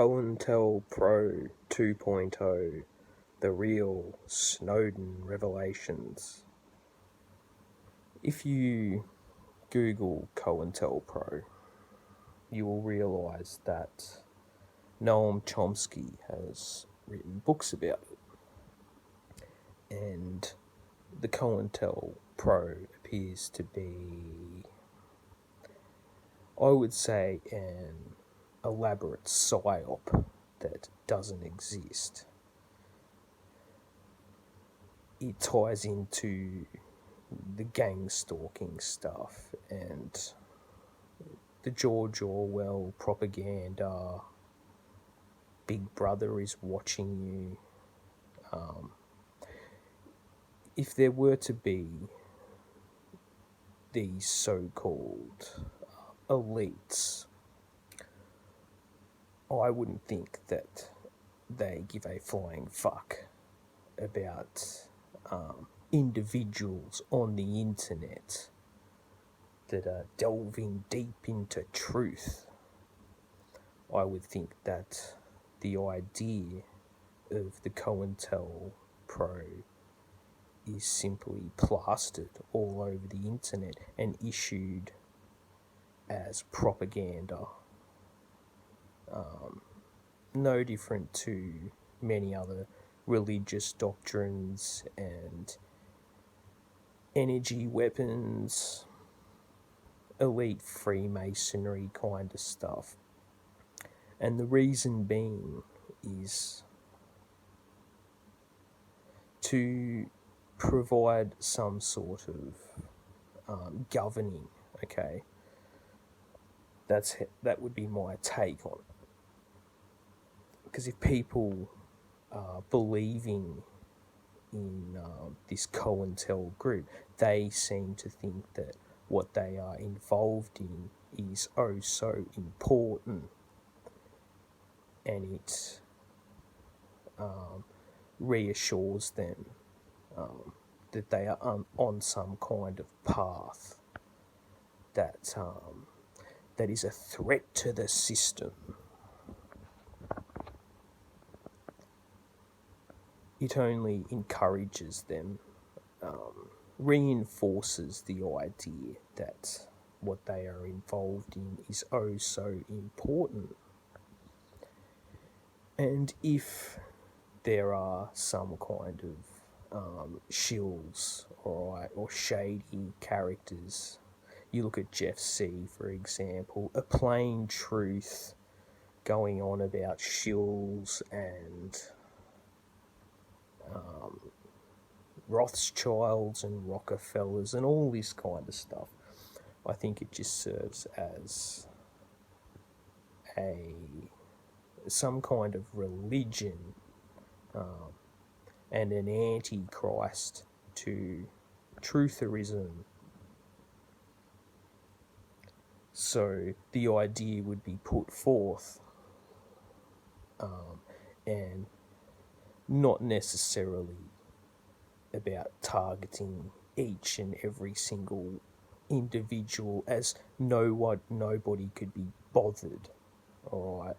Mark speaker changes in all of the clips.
Speaker 1: Cointelpro 2.0, the real Snowden revelations. If you Google Cointelpro, you will realise that Noam Chomsky has written books about it. And the Cointelpro appears to be, I would say, an elaborate psyop that doesn't exist. It ties into the gang stalking stuff and the George Orwell propaganda. Big Brother is watching you. If there were to be these so-called elites, I wouldn't think that they give a flying fuck about individuals on the internet that are delving deep into truth. I would think that the idea of the Cointelpro is simply plastered all over the internet and issued as propaganda. No different to many other religious doctrines and energy weapons, elite Freemasonry kind of stuff. And the reason being is to provide some sort of governing, okay? That would be my take on it. Because if people are believing in this COINTEL group, they seem to think that what they are involved in is oh so important, and it reassures them that they are on some kind of path that is a threat to the system. It only encourages them, reinforces the idea that what they are involved in is oh so important. And if there are some kind of shills or shady characters, you look at Jeff C, for example, a plain truth going on about shills and Rothschilds and Rockefellers and all this kind of stuff. I think it just serves as some kind of religion and an antichrist to trutherism. So the idea would be put forth and not necessarily about targeting each and every single individual, as nobody could be bothered, alright,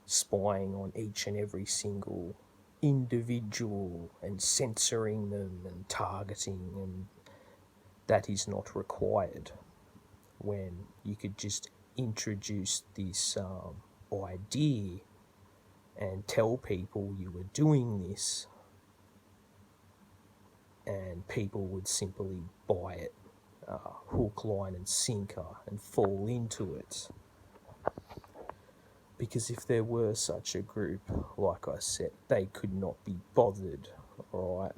Speaker 1: spying on each and every single individual and censoring them and targeting, and that is not required when you could just introduce this idea and tell people you were doing this, and people would simply buy it, hook, line and sinker, and fall into it. Because if there were such a group, like I said, they could not be bothered, alright?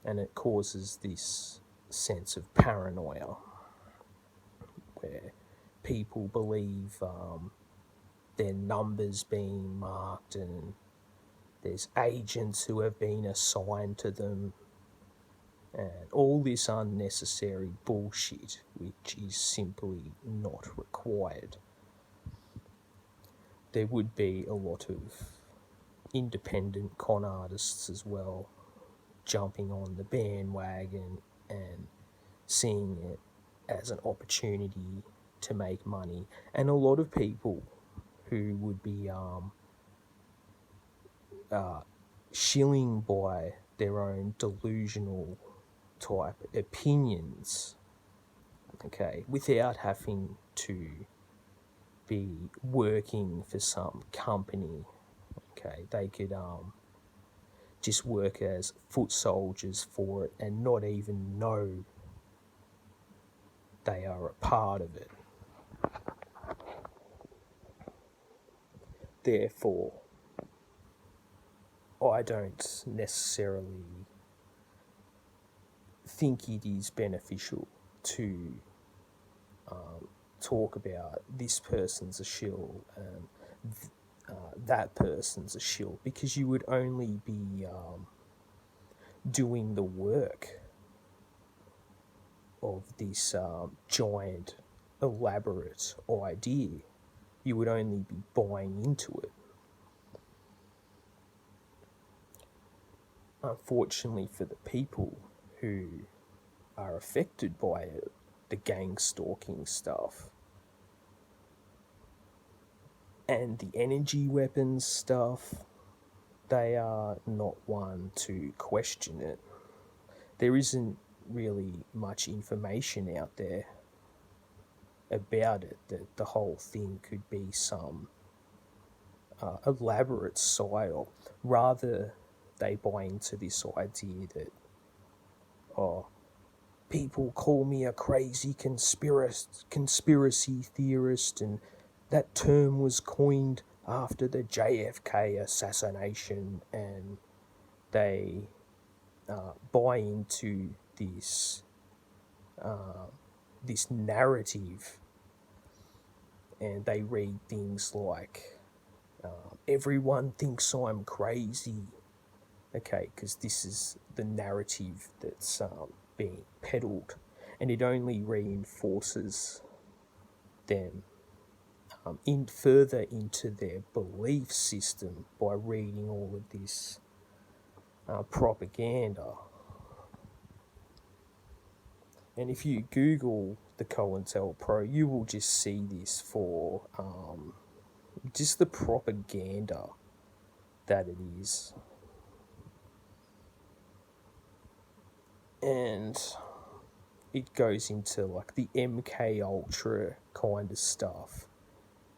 Speaker 1: And it causes this sense of paranoia, where people believe their numbers being marked, and there's agents who have been assigned to them, and all this unnecessary bullshit which is simply not required. There would be a lot of independent con artists as well jumping on the bandwagon and seeing it as an opportunity to make money, and a lot of people who would be shilling by their own delusional type opinions, okay, without having to be working for some company. Okay, they could just work as foot soldiers for it and not even know they are a part of it. Therefore, I don't necessarily think it is beneficial to talk about this person's a shill and that person's a shill, because you would only be doing the work of this giant, elaborate idea. You would only be buying into it. Unfortunately for the people who are affected by it, the gang stalking stuff and the energy weapons stuff, they are not one to question it. There isn't really much information out there about it, that the whole thing could be some elaborate psyop. Rather, they buy into this idea that, oh, people call me a crazy conspiracy theorist, and that term was coined after the JFK assassination, and they buy into this narrative, and they read things like, everyone thinks I'm crazy, okay, because this is the narrative that's being peddled, and it only reinforces them further into their belief system by reading all of this propaganda. And if you Google the Cointelpro, you will just see this for just the propaganda that it is. And it goes into like the MK Ultra kind of stuff.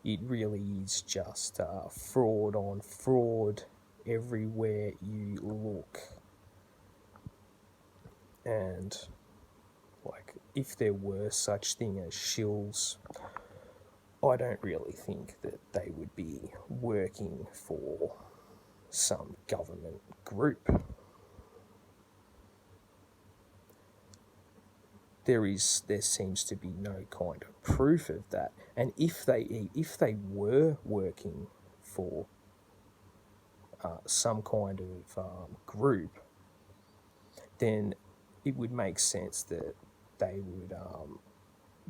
Speaker 1: It really is just fraud on fraud everywhere you look. And like, if there were such thing as shills, I don't really think that they would be working for some government group. There seems to be no kind of proof of that. And if they were working for some kind of group, then it would make sense that they would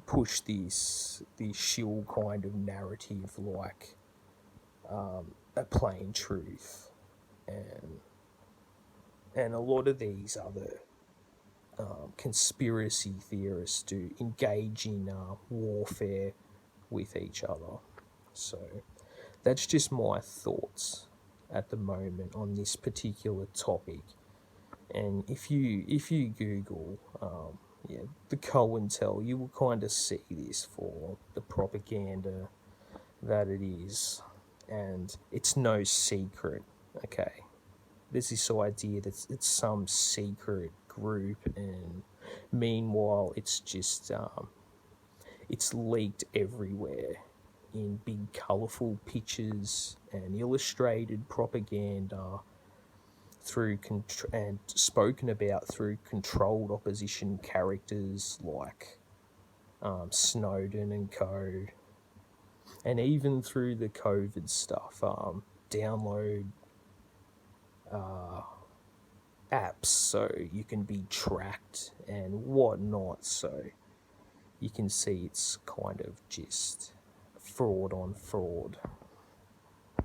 Speaker 1: push this shill kind of narrative like a plain truth, and a lot of these other conspiracy theorists do engage in warfare with each other. So that's just my thoughts at the moment on this particular topic. And if you Google the COINTEL, you will kind of see this for the propaganda that it is, and it's no secret. Okay, there's this idea that it's some secret group, and meanwhile it's just it's leaked everywhere in big colourful pictures and illustrated propaganda and spoken about through controlled opposition characters like Snowden and co, and even through the COVID stuff, download apps so you can be tracked and whatnot. So you can see it's kind of just fraud on fraud.